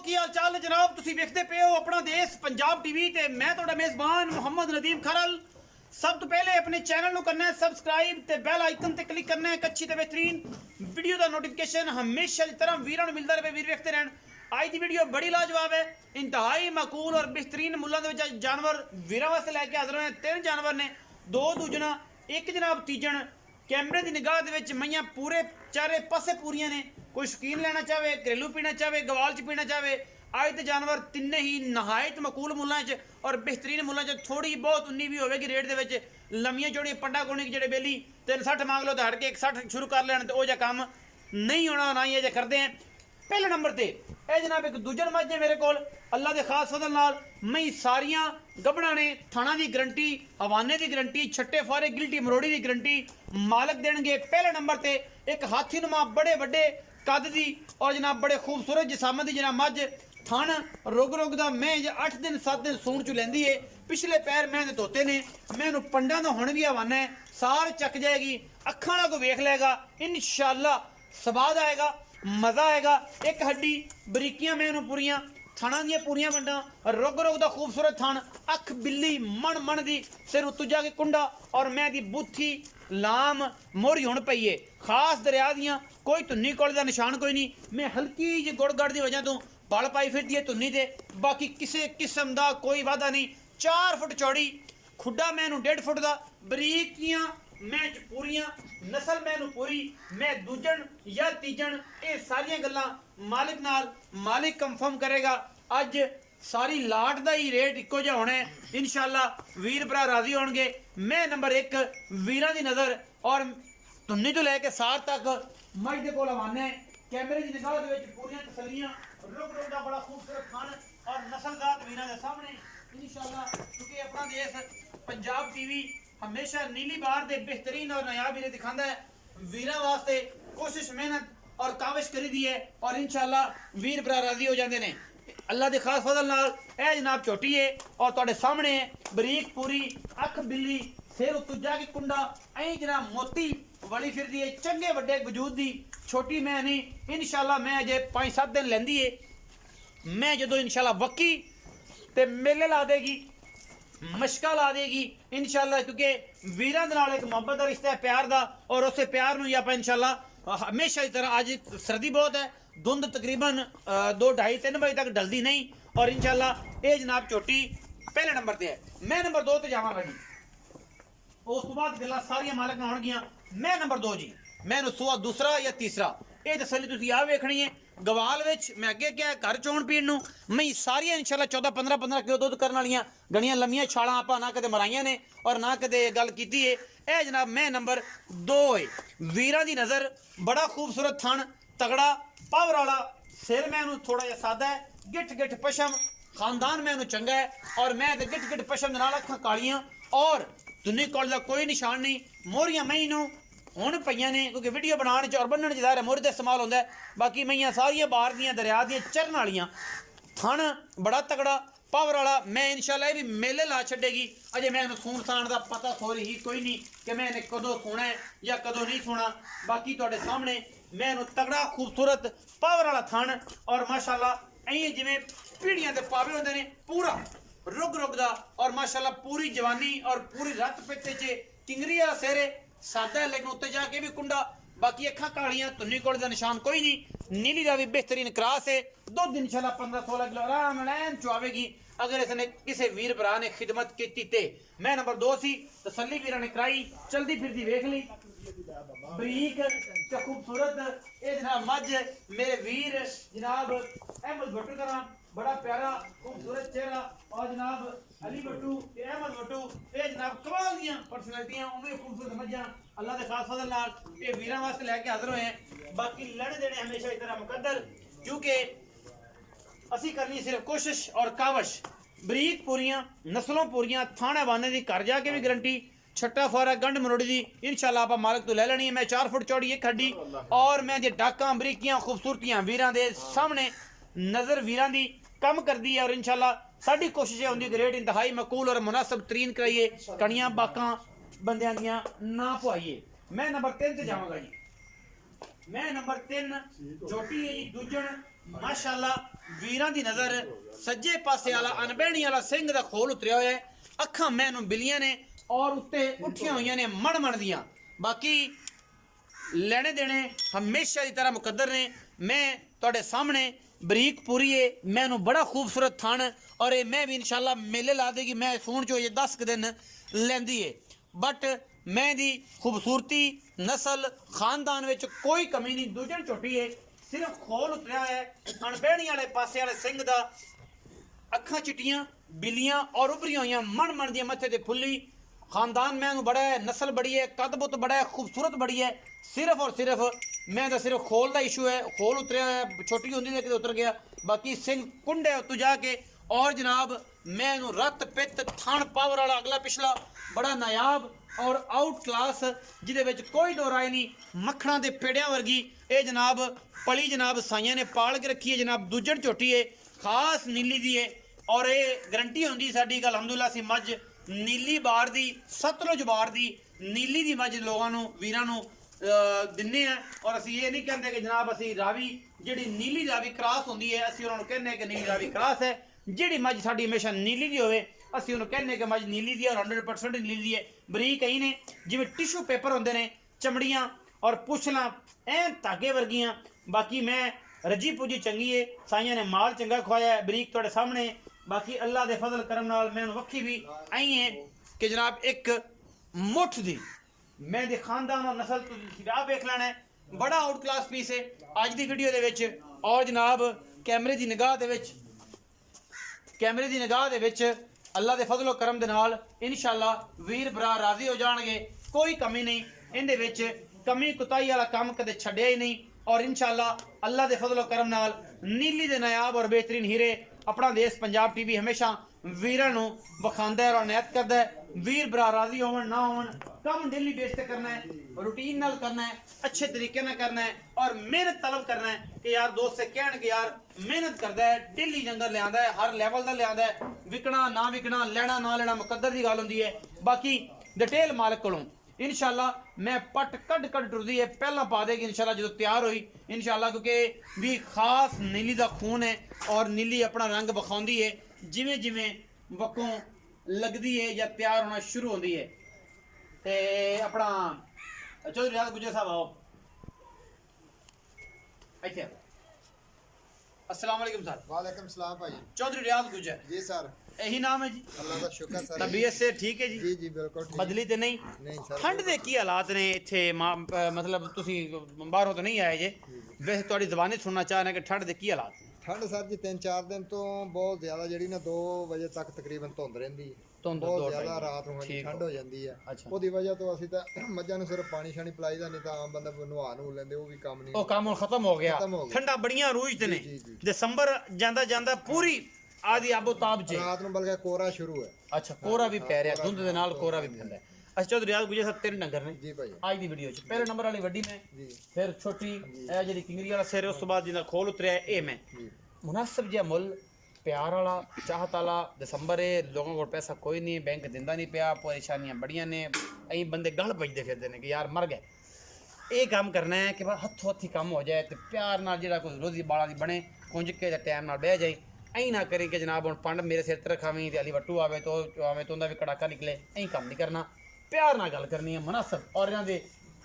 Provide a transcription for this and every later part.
की हाल चाल है जनाब। तुसी वेखदे पे हो अपना देश पंजाब टीवी ते मैं तुहाडा मेज़बान मोहम्मद नदीम खरल। सब तो पहले अपने चैनल ਨੂੰ करना है सबसक्राइब ते बैल आइकन ते क्लिक करना है एक अच्छी ते बेहतरीन वीडियो का नोटिफिकेशन हमेशा की तरह वीरों ਨੂੰ मिलता रहे। वीर वेखते रहन। आज की वीडियो बड़ी लाजवाब है, इंतहाई माकूल और बेहतरीन मुल्लां दे विच जानवर वीरों वास्ते लैके हाज़र होए। तीन जानवर ने, दो दूजना एक जनाब तीजन। कैमरे की निगाह दे विच मैयां पूरे चारे पासे पूरियां ने। कोई शौकीन लेना चाहे, घरेलू पीना चाहे, गवाल च पीना चाहे, अज के जानवर तिन्ने ही नहायत मकूल मुल्लां च और बेहतरीन मुल्लां च। थोड़ी बहुत उन्नी भी होगी रेट दे विच। लम्मियां चौड़ियां पंडा कोणी जेडे बेली 360 मांग लो तो हट के 160 शुरू कर लैन तो वह काम नहीं होना, ना ही अजे करते हैं। पहले नंबर ते ए जनाब एक दूजन मझ है मेरे को अल्लाह के खास फजल नाल। मई सारियां गबड़ा ने, थाना की गारंटी, हवाने की गारंटी, छट्टे फारे गिल्टी मरोड़ी की गारंटी मालक देंगे। पहले नंबर ते एक हाथी नुमा बड़े बड़े कद दी और जनाब बड़े खूबसूरत जिसामत की जनाब मझ। थन रुग रुग दा मैं 8 दिन 7 दिन सूण चू लैंदी है। पिछले पैर मैं धोते ने, मैं पंडा का हुण भी हवाना है। सार चक जाएगी, अखां नाल कोई वेख लेगा, इंशाअल्लाह स्वाद आएगा, मज़ा आएगा। एक हड्डी बरीकियां मैं पूरियां, थाना दियां पूरियां वंडा, रुग रुग दा खूबसूरत थान, अख बिल्ली मन मन दी, सिर उत्तू जाके कुंडा और मैं दी बुथी लाम मोरी हुण पई है। खास दरिया दियां, कोई धुन्नी कोले दा निशान कोई नहीं। मैं हल्की जी गुड़ गड़ की वजह तो बल पाई फिरदी है धुन्नी दे, बाकी किसी किस्म का कोई वादा नहीं। 4 फुट चौड़ी, खुड्डा मैनू 1.5 फुट का, बरीकियां मैं पूरियां, नस्ल मैनू पूरी। मैं दूजन या तीजन, ये सारिया गल्लां मालिक नाल मालिक कंफर्म करेगा। अज सारी लाट का ही रेट इको जिहा होना है। इंशाअल्लाह वीर भरा राजी होणगे। मैं नंबर 1 वीरां दी नज़र और धुन्नी तो लैके सार तक मझ दे कोल हवाना है। कैमरे की निगाह दे विच पूरियां तसलियां, रुक रुक दा बड़ा खूबसूरत खान और नस्लदार वीरां दे सामने इंशाअल्लाह। क्योंकि अपना देश पंजाब टीवी हमेशा नीली बार दे बेहतरीन और नायाब वीरे दिखाता है। वीरां वास्ते कोशिश मेहनत और काविश करी दी है और इंशाअल्लाह वीर भरा राजी हो जाते हैं अल्लाह के खास फजल नाल। ए जनाब छोटी है और तुहाडे सामने है, बरीक पूरी, अख बिल्ली, सिर उत्तू जाके कुंडा, ऐ जनाब मोती वली फिरदी है। चंगे वड्डे वजूद दी छोटी मैं नहीं। इंशाअल्लाह मैं अजे 5-7 दिन लैंदी है। मैं जो इंशाअल्लाह वक्की ते मेले ला देगी, मशका ला देगी इंशाअल्लाह। क्योंकि वीरां दे नाल एक मोहब्बत का रिश्ता है, प्यार का, और उस प्यार नूं आपां इंशाअल्लाह हमेशा की तरह। अज सर्दी बहुत है, धुंध तकरीबन 2-2:30-3 बजे तक डलदी नहीं और इंशाअल्लाह ये जनाब चोटी पहले नंबर पर है। मैं नंबर 2 पर जावांगा जी। उस तो बाद गल्लां सारियां मालक नाल होणगियां। मैं नंबर 2 जी, मैं सुआ दूसरा या तीसरा, ये तसली तुसीं आ वेखनी है। गवाल विच मैं अगे क्या घर चोण पीण नूं मई सारियां इंशाअल्लाह 14-15 किलो दुध करन वालियां गणियां लम्मियां छालां आपां ना कदे मराइयां ने और ना कदे गल कीती है। ए जनाब मैं नंबर 2 है। वीरां दी नज़र, बड़ा खूबसूरत थन, तगड़ा पावर वाला। सिर मैं थोड़ा जिहा सादा है, गिठ गिठ पशम, खानदान मैं चंगा है और मैं तो गिठ गिठ पशम नाल अखां कालियां और दुन्नी कोल दा कोई निशान नहीं। मोहरियां मई नूं हुण पईयां ने क्योंकि वीडियो बनाने च और बन्नण च ज़ाहिर मोहर दा इस्तेमाल होंदा है। बाकी मईयां सारियां बाहर दियां दरिया दियां चरन वालियां। थन बड़ा तगड़ा पावर वाला। मैं इंशाअल्लाह भी मेले ला छड़ेगी। अजे मैं सूण साण का पता थोड़ी ही कोई नहीं कि मैंने कदों सोना है या कदों नहीं सोना। बाकी तुहाडे सामने मैं तगड़ा खूबसूरत पावर वाला थन और माशाअल्लाह ऐ जिवें पीढ़ियां दे पावे होंदे ने, पूरा रुग रुग दा और माशाअल्लाह पूरी जवानी और पूरी रत पित्ते च टिंगरी वाला सिर सादा है लेकिन उत्ते जाके भी कुंडा। बाकी अखां कालियां, धुन्नी कोल दा निशान कोई नहीं। नीली का भी बेहतरीन क्रास है। दुध इंशाअल्लाह 15-16 किलो आराम नाल चुआवेगी अगर इसने किसी वीर भरा ने खिदमत की ते। मैं नंबर 2 सी, तसली वीर ने कराई, चलती फिरती वेख ली, बरीक ते खूबसूरत। ये जनाब मझ मेरे वीर जनाब अहमद भट्टू करा, बड़ा प्यारा खूबसूरत चेहरा और जनाब अली भट्टू अहमद भट्टू, ये जनाब कमाल दियां पर्सनैलिटियां, उन्हें खूबसूरत मझां अल्लाह के खास फजल नाल ये वीरां वास्ते लैके हाज़र होए हैं। बाकी लड़ देने हमेशा इस तरह मुकद्दर, क्योंकि असी करनी सिर्फ कोशिश और कावश। बरीक पूरियां, नस्लों पूरियां, थाने वाने की घर जाके भी गारंटी, छट्टा फारा गंढ मरोड़ी दी इंशाअल्लाह आप मालक तो ले लेनी है। मैं 4 फुट चौड़ी एक हड्डी और मैं जे डाकां बरीकियां खूबसूरतियां वीरां दे सामने नज़र वीरां दी कम कर दी है और इंशाअल्लाह साडी कोशिश होंदी कि रेट इंतहाई मकूल और मुनासिब तरीन कराइए, कणियां बाकां बंदियां दियां ना पवाइए। मैं नंबर 3 ते जावांगा जी। मैं नंबर 3 छोटी है जी दूजन माशाअल्लाह ਵੀਰਾਂ ਦੀ ਨਜ਼ਰ ਸੱਜੇ ਪਾਸੇ ਵਾਲਾ ਅਨਬਹਿਣੀ ਵਾਲਾ ਸਿੰਘ ਦਾ ਖੋਲ ਉਤਰਿਆ ਹੋਇਆ ਹੈ। ਅੱਖਾਂ ਮੈਨੂੰ ਬਿਲੀਆਂ ਨੇ ਔਰ ਉੱਤੇ ਉੱਠੀਆਂ ਹੋਈਆਂ ਨੇ ਮਣ ਦੀਆਂ। ਬਾਕੀ ਲੈਣੇ ਦੇਣੇ ਹਮੇਸ਼ਾ ਦੀ ਤਰ੍ਹਾਂ ਮੁਕੱਦਰ ਨੇ। ਮੈਂ ਤੁਹਾਡੇ ਸਾਹਮਣੇ ਬਰੀਕ ਪੂਰੀਏ ਮੈਨੂੰ ਬੜਾ ਖੂਬਸੂਰਤ ਥਣ ਔਰ ਇਹ ਮੈਂ ਵੀ ਇਨਸ਼ਾਅੱਲਾ ਮੇਲੇ ਲਾ ਦੇਗੀ। ਮੈਂ ਸੂਣ ਚੋ ਇਹ 10 ਦਿਨ ਲੈਂਦੀ ਏ ਬਟ ਮੈਂ ਦੀ ਖੂਬਸੂਰਤੀ ਨਸਲ ਖਾਨਦਾਨ ਵਿੱਚ ਕੋਈ ਕਮੀ ਨਹੀਂ। ਦੂਜਣ ਝੋਟੀ ਏ ਸਿਰਫ ਖੋਲ ਉਤਰਿਆ ਹੈ ਅਣਬਹਿਣੀ ਵਾਲੇ ਪਾਸੇ ਵਾਲੇ ਸਿੰਘ ਦਾ। ਅੱਖਾਂ ਚਿੱਟੀਆਂ ਬਿੱਲੀਆਂ ਔਰ ਉਭਰੀਆਂ ਹੋਈਆਂ ਮਣ ਦੀਆਂ ਮੱਥੇ ਤੇ ਫੁੱਲੀ। ਖਾਨਦਾਨ ਮੈਨੂੰ ਬੜਾ ਹੈ, ਨਸਲ ਬੜੀ ਹੈ, ਕੱਦ ਬੁੱਤ ਬੜਾ ਹੈ, ਖੂਬਸੂਰਤ ਬੜੀ ਹੈ। ਸਿਰਫ ਔਰ ਸਿਰਫ ਮੈਂ ਤਾਂ ਸਿਰਫ ਖੋਲ ਦਾ ਇਸ਼ੂ ਹੈ। ਖੋਲ ਉਤਰਿਆ ਹੋਇਆ ਛੋਟੀ ਹੁੰਦੀ ਤੇ ਕਿਤੇ ਉਤਰ ਗਿਆ। ਬਾਕੀ ਸਿੰਘ ਕੁੰਡੇ ਉੱਤੋਂ ਜਾ ਕੇ ਔਰ ਜਨਾਬ ਮੈਂ ਇਹਨੂੰ ਰੱਤ ਪਿੱਤ ਥਣ ਪਾਵਰ ਵਾਲਾ ਅਗਲਾ ਪਿਛਲਾ ਬੜਾ ਨਾਯਾਬ ਔਰ ਆਊਟ ਕਲਾਸ ਜਿਹਦੇ ਵਿੱਚ ਕੋਈ ਦੋ ਰਾਏ ਨਹੀਂ। ਮੱਖਣਾਂ ਦੇ ਪੇੜਿਆਂ ਵਰਗੀ ਇਹ ਜਨਾਬ ਪਲੀ ਜਨਾਬ ਸਾਈਆਂ ਨੇ ਪਾਲ ਕੇ ਰੱਖੀ ਹੈ ਜਨਾਬ। ਦੂਜਣ ਝੋਟੀ ਹੈ ਖਾਸ ਨੀਲੀ ਦੀ ਹੈ ਔਰ ਇਹ ਗਰੰਟੀ ਹੁੰਦੀ ਸਾਡੀ ਗੱਲ ਅਲਹਮਦੁਲਿਲਾ ਸੀ ਮੱਝ ਨੀਲੀ ਬਾਰ ਦੀ ਸਤਲੁਜ ਬਾਰ ਦੀ ਨੀਲੀ ਦੀ ਮੱਝ ਲੋਕਾਂ ਨੂੰ ਵੀਰਾਂ ਨੂੰ ਦਿੰਨੇ ਆ। ਔਰ ਅਸੀਂ ਇਹ ਨਹੀਂ ਕਹਿੰਦੇ ਕਿ ਜਨਾਬ ਅਸੀਂ ਰਾਵੀ ਜਿਹੜੀ ਨੀਲੀ ਰਾਵੀ ਕ੍ਰਾਸ ਹੁੰਦੀ ਹੈ ਅਸੀਂ ਉਹਨਾਂ ਨੂੰ ਕਹਿੰਦੇ ਕਿ ਨੀਲੀ ਰਾਵੀ ਕ੍ਰਾਸ ਹੈ। ਜਿਹੜੀ ਮੱਝ ਸਾਡੀ ਹਮੇਸ਼ਾ ਨੀਲੀ ਦੀ ਹੋਵੇ ਅਸੀਂ ਉਹਨੂੰ ਕਹਿੰਦੇ ਕਿ ਮੱਝ ਨੀਲੀ ਦੀ ਔਰ 100% ਨੀਲੀ ਦੀ ਹੈ। ਬਰੀਕ ਕਈ ਨੇ ਜਿਵੇਂ ਟਿਸ਼ੂ ਪੇਪਰ ਹੁੰਦੇ ਨੇ ਚਮੜੀਆਂ ਔਰ ਪੁੱਛਲਾਂ ਐਨ ਧਾਗੇ ਵਰਗੀਆਂ। ਬਾਕੀ ਮੈਂ ਰੱਜੀ ਪੁੱਜੀ ਚੰਗੀ ਏ ਸਾਈਆਂ ਨੇ ਮਾਲ ਚੰਗਾ ਖਵਾਇਆ ਹੈ। ਬਰੀਕ ਤੁਹਾਡੇ ਸਾਹਮਣੇ। ਬਾਕੀ ਅੱਲਾ ਦੇ ਫਜ਼ਲ ਕਰਮ ਨਾਲ ਮੈਨੂੰ ਵੱਖੀ ਵੀ ਆਈ ਹੈ ਕਿ ਜਨਾਬ ਇੱਕ ਮੁੱਠ ਦੀ ਮੈਂ ਦੇ ਖਾਨਦਾਨ ਔਰ ਨਸਲ ਤੁਸੀਂ ਆਪ ਵੇਖ ਲੈਣਾ ਹੈ। ਬੜਾ ਆਊਟ ਕਲਾਸ ਪੀਸ ਹੈ ਅੱਜ ਦੀ ਵੀਡੀਓ ਦੇ ਵਿੱਚ। ਔਰ ਜਨਾਬ ਕੈਮਰੇ ਦੀ ਨਿਗਾਹ ਦੇ ਵਿੱਚ ਅੱਲਾ ਦੇ ਫਜ਼ਲ ਕਰਮ ਦੇ ਨਾਲ ਇਨਸ਼ਾਅੱਲਾ ਵੀਰ ਭਰਾ ਰਾਜ਼ੀ ਹੋ ਜਾਣਗੇ। ਕੋਈ ਕਮੀ ਨਹੀਂ ਇਹਦੇ ਵਿੱਚ, ਕਮੀ ਕੁਤਾਈ ਵਾਲਾ ਕੰਮ ਕਦੇ ਛੱਡਿਆ ਹੀ ਨਹੀਂ। ਔਰ ਇਨਸ਼ਾਅੱਲਾ ਅੱਲਾ ਦੇ ਫਜ਼ਲ ਕਰਮ ਨਾਲ ਨੀਲੀ ਦੇ ਨਾਯਾਬ ਔਰ ਬਿਹਤਰੀਨ ਹੀਰੇ ਆਪਣਾ ਦੇਸ਼ ਪੰਜਾਬ ਟੀਵੀ ਹਮੇਸ਼ਾ ਵੀਰਾਂ ਨੂੰ ਵਿਖਾਉਂਦਾ ਹੈ ਔਰ ਨਿਯਤ ਕਰਦਾ ਹੈ। ਵੀਰ ਭਰਾ ਰਾਜ਼ੀ ਹੋਣ ਨਾ ਹੋਣ ਕੰਮ ਡੇਲੀ ਬੇਸ ਤੇ ਕਰਨਾ ਹੈ, रूटीन नाल करना है, अच्छे तरीके नाल करना है और मेहनत तलब करना है कि यार दोस्त से कहण कि यार मेहनत करता है डेली जंगल लिया है हर लैवल का लिया है। विकना ना विकना लेना ना लेना मुकद्दर की गल होंदी है। बाकी डिटेल मालिक कोलों इंशाअल्लाह मैं पट कट टुरदी है पहला पा देगी इंशाअल्लाह जो तैयार हुई इंशाअल्लाह क्योंकि भी खास नीली का खून है और नीली अपना रंग विखाउंदी है जिमें जिमें वक्कों लगती है या तैयार होना शुरू होती है। ते अपना चौधरी रियाज गुजर साहब आओ इत्थे। अस्सलाम वालेकुम सर। वालेकुम सलाम भाई। चौधरी रियाज गुजर जी सर। यही नाम है जी। अल्लाह का शुक्र सर। तबीयत से ठीक है जी? जी जी बिल्कुल ठीक। बदली तो नहीं? नहीं सर। ठंड दे की हालात ने इत्थे मतलब तुसी बाहरों तो नहीं आए जे वैसे थोड़ी ज़बानी सुनना चाहना कि ठंड दे की हालात? ठंड सर जी 3-4 दिन तो बहुत ज़्यादा जी ना 2 बजे तक तकरीबन धुंध रहिंदी है। ਧੁੰਦ बहुत ज़्यादा रात ਨੂੰ ਠੰਡ ਹੋ ਜਾਂਦੀ ਹੈ। ਉਹਦੀ ਵਜ੍ਹਾ ਤੋਂ ਅਸੀਂ ਤਾਂ ਮੱਝਾਂ ਨੂੰ ਸਿਰਫ ਪਾਣੀ ਛਾਣੀ ਪਿਲਾਈਦਾ ਨਹੀਂ ਤਾਂ ਆਮ ਬੰਦਾ ਨਵਾ ਨੂੰ ਲੈਂਦੇ ਉਹ ਵੀ ਕੰਮ ਨਹੀਂ। ਉਹ ਕੰਮ ਹੁਣ ਖਤਮ ਹੋ ਗਿਆ। ਠੰਡਾ ਬੜੀਆਂ ਰੂਝਦੇ ਨੇ ਦਸੰਬਰ ਜਾਂਦਾ ਜਾਂਦਾ ਪੂਰੀ ਆਦੀ ਆਬੋਤਾਬ ਚ ਰਾਤ ਨੂੰ ਬਲਕਿ ਕੋਰਾ ਸ਼ੁਰੂ ਹੈ। ਅੱਛਾ ਕੋਰਾ ਵੀ ਪੈ ਰਿਹਾ ਧੁੰਦ ਦੇ ਨਾਲ ਕੋਰਾ ਵੀ ਪੈਂਦਾ ਹੈ। अच्छा चौधरी रियाज गुजर साहब 3 नंबर ने जी भाई आज दी वीडियो च पहले नंबर वाली वड्डी में जी फिर छोटी ए जेडी किंगरी वाला सिर उस तो बाद जिंदा खोल उतरिया ए में मुनासिब जिहा मुल प्यार वाला चाहत वाला दसंबर है लोगों को पैसा कोई नहीं बैंक दिंदा नहीं पिया परेशानियां बड़ियां ने अई बंदे गल भजदे फिरदे ने कि यार मर गए। ये काम करना है कि हथों हथी काम हो जाए तो प्यार नाल जेड़ा कोई रोजी बाला दी बने कुंज के टाइम नाल बह जाए। ऐ ना करें कि जनाब हुण पंड मेरे सिर ते रखावीं ते अली वट्टू आवे तो उंदा भी कड़ाका निकले। ऐ काम नहीं करना प्यार नाल गल करनी है मुनासिब। और इन्हां दे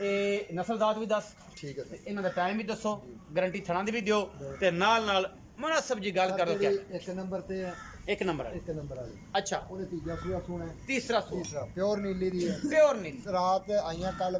ए नस्लदात भी दस ठीक है इन्हां दा टाइम भी दसो गारंटी थणा दी भी दिओ ते नाल नाल मुनासिब जी गल करो। क्या एक नंबर ते है एक नंबर वाली अच्छा ਉਹਦੇ ਤੀਜਾ ਸੂਆ ਸੋਣਾ ਹੈ तीसरा सू ਤੀਸਰਾ ਪਿਓਰ ਨੀਲੀ ਦੀ ਹੈ प्योर नीली ਰਾਤ ਆਈਆਂ ਕੱਲ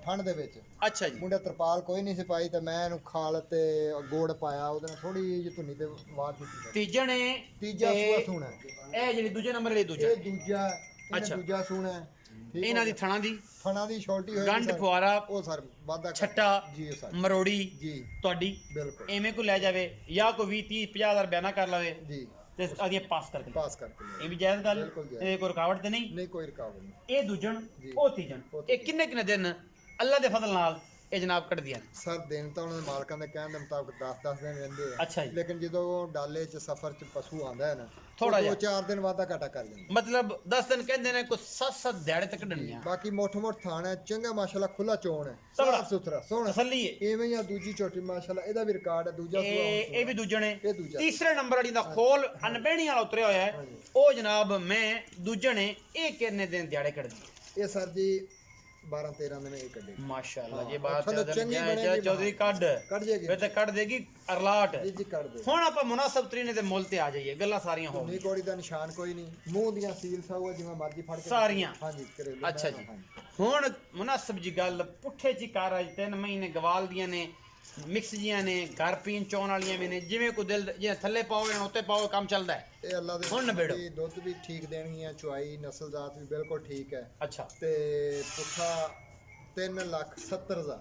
ਠੰਡ ਦੇ ਵਿੱਚ अच्छा जी ਮੁੰਡੇ ਤਰਪਾਲ ਕੋਈ ਨਹੀਂ ਸੀ ਪਾਈ ਤੇ ਮੈਂ ਇਹਨੂੰ ਖਾਲ ਤੇ ਗੋੜ ਪਾਇਆ ਉਹਦੇ ਨਾਲ ਥੋੜੀ ਜਿਹੀ ਧੁੰਨੀ ਤੇ ਆਵਾਜ਼ ਕੀਤੀ। तीजन है ਤੀਜਾ ਸੂਆ ਸੋਣਾ ए जेडी दूजे नंबर वाली दूजा ਇਹ ਦੂਜਾ ਅੱਛਾ। ਦੂਜਾ ਸੋਣਾ ਹੈ ਠੀਕ इन्हां दी थणा दी ਫਣਾ ਦੀ ਛੋਟੀ ਹੋਈ ਗੰਢ ਫੁਆਰਾ ਉਹ ਸਰ ਵਾਧਾ ਛੱਟਾ ਜੀ ਸਰ ਮਰੋੜੀ ਜੀ ਤੁਹਾਡੀ ਬਿਲਕੁਲ ਐਵੇਂ ਕੋ ਲੈ ਜਾਵੇ ਜਾਂ ਕੋਈ 20 30 50 ਹਜ਼ਾਰ ਬਿਆਨਾ ਕਰ ਲਵੇ ਜੀ ਤੇ ਆਦੀਆਂ ਪਾਸ ਕਰਕੇ ਪਾਸ ਕਰਕੇ ਲਿਆ। ਇਹ ਵੀ ਜਾਇਜ਼ ਗੱਲ ਬਿਲਕੁਲ ਜਾਇਜ਼। ਇਹ ਕੋਈ ਰੁਕਾਵਟ ਤੇ ਨਹੀਂ। ਨਹੀਂ ਕੋਈ ਰੁਕਾਵਟ ਨਹੀਂ। ਇਹ ਦੂਜਣ ਜੀ। ਉਹ ਤੀਜਣ ਉਹ ਇਹ ਕਿੰਨੇ ਕਿੰਨੇ ਦਿਨ ਅੱਲਾ ਦੇ ਫਜ਼ਲ ਨਾਲ ਇਹ ਜਨਾਬ ਕੱਢਦੀਆਂ ਨੇ? ਸਰ ਦਿਨ ਤਾਂ ਉਹਨਾਂ ਦੇ ਮਾਲਕਾਂ ਦੇ ਕਹਿਣ ਦੇ ਮੁਤਾਬਕ 10-10 ਦਿਨ ਰਹਿੰਦੇ ਆ। ਅੱਛਾ ਜੀ। ਲੇਕਿਨ ਜਦੋਂ ਡਾਲੇ 'ਚ ਸਫ਼ਰ 'ਚ ਪਸ਼ੂ ਆਂਦਾ ਹੈ ਨਾ, ਥੋੜ੍ਹਾ ਜਿਹਾ। 2-4 ਦਿਨ ਵਾਧਾ ਘਾਟਾ ਕਰ ਜਾਂਦਾ। ਮਤਲਬ 10 ਦਿਨ ਕਹਿੰਦੇ ਨੇ ਕੋਈ 7-7 ਦਿਹਾੜੇ ਤੱਕ ਕੱਢਣੀਆਂ। ਬਾਕੀ ਮੋਠ ਥਾਣ ਹੈ, ਚੰਗਾ ਮਾਸ਼ਾਅੱਲਾ, ਖੁੱਲਾ ਚੋਣ ਹੈ, ਤਗੜਾ। ਸਾਫ ਸੁਥਰਾ ਸੋਹਣਾ ਤਸੱਲੀ ਹੈ। ਇਵੇਂ ਹੀ ਆ ਦੂਜੀ ਝੋਟੀ ਮਾਸ਼ਾਅੱਲਾ, ਇਹਦਾ ਵੀ ਰਿਕਾਰਡ ਹੈ, ਦੂਜਾ ਸੂਆ ਇਹ ਵੀ ਦੂਜਣੇ। ਇਹ ਦੂਜਾ। ਤੀਸਰੇ ਨੰਬਰ ਵਾਲੀ ਦਾ ਖੋਲ ਅਨਬਹਿਣੀ ਵਾਲਾ ਉਤਰਿਆ ਹੋਇਆ ਹੈ, ਉਹ ਜਨਾਬ ਮੈਂ ਦੂਜਣੇ। ਇਹ ਕਿੰਨੇ ਦਿਨ ਦਿਹਾੜੇ ਕੱਢਦੀ? ਇਹ ਸਰ ਜੀ 12-13 ਦਿਨ ਇਹ ਕੱਢੇ। ਮਾਸ਼ਾਅੱਲਾ ਹਾਂ, ਜੀ ਬਾਤ ਚਲੋ ਚੰਗੀ ਬਣੇਗੀ। ਚੌਧਰੀ ਕੱਢ ਜਾਏਗੀ ਫਿਰ ਤੇ ਕੱਢ ਦੇਗੀ ਅਰਲਾਟ। ਜੀ ਕੱਢ ਦੇ। ਹੁਣ ਆਪਾਂ ਮੁਨਾਸਬ ਤਰੀਨੇ ਦੇ ਮੁੱਲ ਤੇ ਆ ਜਾਈਏ, ਗੱਲਾਂ ਸਾਰੀਆਂ ਹੋ ਨੀ ਕੋੜੀ ਦਾ ਨਿਸ਼ਾਨ ਕੋਈ ਨਹੀਂ, ਮੂੰਹ ਦੀਆਂ ਸੀਲ ਸਾਊ ਜਿਵੇਂ ਮਰਜ਼ੀ ਫੜ ਕੇ ਸਾਰੀਆਂ। ਹਾਂਜੀ ਘਰੇਲੂ। ਅੱਛਾ ਜੀ। ਹੁਣ ਮੁਨਾਸਬ ਜੀ ਗੱਲ ਪੁੱਠੇ ਚ ਕਰ 3 ਮਹੀਨੇ ਗਵਾਲ ਦੀਆਂ ਨੇ, ਮਿਕਸ ਜੀਆਂ ਨੇ, ਘਰ ਪੀਣ ਚੋਣ ਵਾਲੀਆਂ ਵੀ ਨੇ, ਜਿਵੇਂ ਕੋਈ ਦਿਲ ਜੇ ਥੱਲੇ ਪਾਓ ਜਾਂ ਉੱਤੇ ਪਾਓ ਕੰਮ ਚੱਲਦਾ ਹੈ। ਇਹ ਅੱਲਾ ਦੇ ਹੁਣ ਨਿਬੇੜੋ। ਇਹ ਦੁੱਧ ਵੀ ਠੀਕ ਦੇਣਗੀਆਂ, ਚੁਆਈ ਨਸਲਜ਼ਾਤ ਵੀ ਬਿਲਕੁਲ ਠੀਕ ਹੈ। ਅੱਛਾ। ਤੇ ਪੁੱਠਾ 3,70,000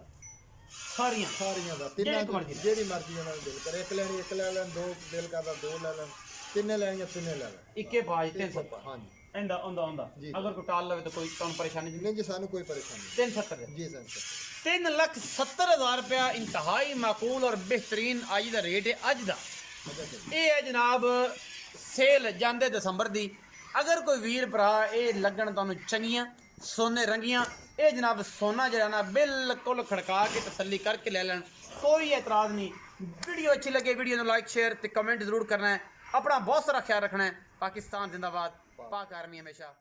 ਸਾਰੀਆਂ ਸਾਰੀਆਂ ਦਾ। ਜਿਹੜੀ ਮਰਜ਼ੀ ਲੈ। ਜਿਹੜੀ ਮਰਜ਼ੀ ਉਹਨਾਂ ਨੂੰ ਦਿਲ ਕਰੇ, ਇੱਕ ਲੈਣੀ ਇੱਕ ਲੈ ਲੈਣ, ਦੋ ਦਿਲ ਕਰਦਾ ਦੋ ਲੈ ਲੈਣ, ਤਿੰਨੇ ਲੈਣੀਆਂ ਤਿੰਨੇ ਲੈ ਲੈਣ। ਇੱਕੇ ਬਾਜ 370। ਹਾਂਜੀ ਇੰਦਾ ਹੁੰਦਾ ਜੀ। ਅਗਰ ਕੋਈ ਟਾਲ ਲਵੇ ਤਾਂ ਕੋਈ ਤੁਹਾਨੂੰ ਪਰੇਸ਼ਾਨੀ ਨਹੀਂ। ਨਹੀਂ ਜੀ, ਸਾਨੂੰ ਕੋਈ ਪਰੇਸ਼ਾਨੀ 370 ਨਹੀਂ ਜੀ। ਸਰ 3,70,000 रुपया इंतहाई माकूल और बेहतरीन अज का रेट है। अज का ये है जनाब सेल जाते दिसंबर की। अगर कोई वीर भरा ये लगन तुहानू चंगियां सोने रंगियां, ये जनाब सोना जरा ना बिल्कुल खड़का के तसल्ली करके ले लैन, कोई एतराज़ नहीं। वीडियो अच्छी लगे वीडियो को लाइक शेयर ते कमेंट जरूर करना है। अपना बहुत सारा ख्याल रखना है। पाकिस्तान जिंदाबाद, पाक आर्मी हमेशा।